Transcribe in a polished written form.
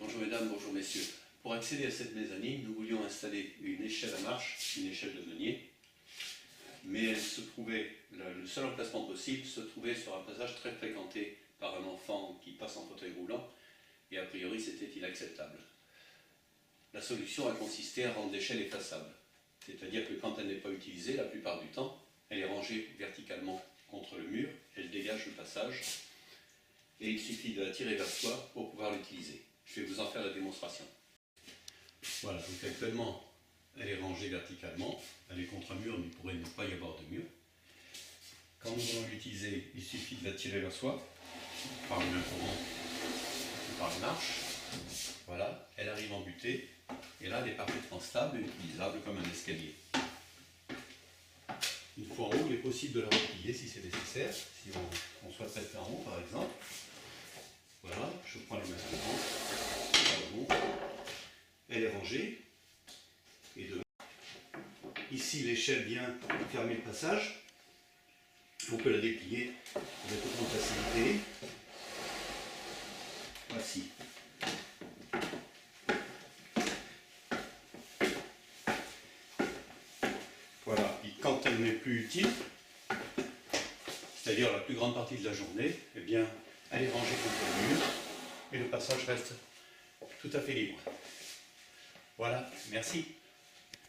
Bonjour mesdames, bonjour messieurs. Pour accéder à cette mezzanine, nous voulions installer une échelle à marche, une échelle de meunier, mais elle se trouvait, le seul emplacement possible se trouvait sur un passage très fréquenté par un enfant qui passe en fauteuil roulant, et a priori c'était inacceptable. La solution a consisté à rendre l'échelle effaçable, c'est-à-dire que quand elle n'est pas utilisée, la plupart du temps, elle est rangée verticalement contre le mur, elle dégage le passage, et il suffit de la tirer vers soi pour pouvoir l'utiliser. Je vais vous en faire la démonstration. Voilà, donc actuellement, elle est rangée verticalement, elle est contre un mur, mais il pourrait ne pas y avoir de mur. Quand nous allons l'utiliser, il suffit de la tirer vers soi, par une main courante ou par une marche. Voilà, elle arrive en butée, et là elle est parfaitement stable et utilisable comme un escalier. Une fois en haut, il est possible de la replier si c'est nécessaire, si on souhaite mettre en haut par exemple. Voilà, je prends les mains courantes, elle est rangée, et de ici l'échelle vient fermer le passage, on peut la déplier avec autant de facilité. Voici. Voilà, et quand elle n'est plus utile, c'est-à-dire la plus grande partie de la journée, eh bien, elle est rangée contre le mur et le passage reste tout à fait libre. Voilà, merci.